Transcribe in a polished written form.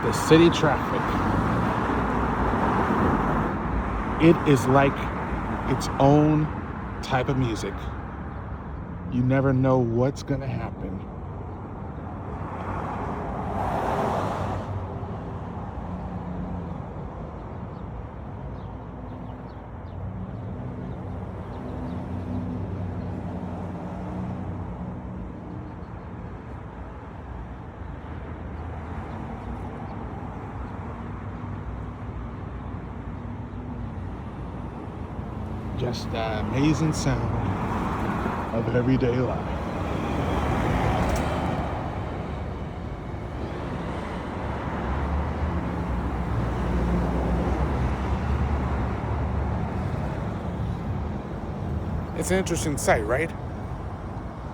The city traffic. It is like its own type of music. You never know what's gonna happen. Just the amazing sound of everyday life. It's an interesting sight, right?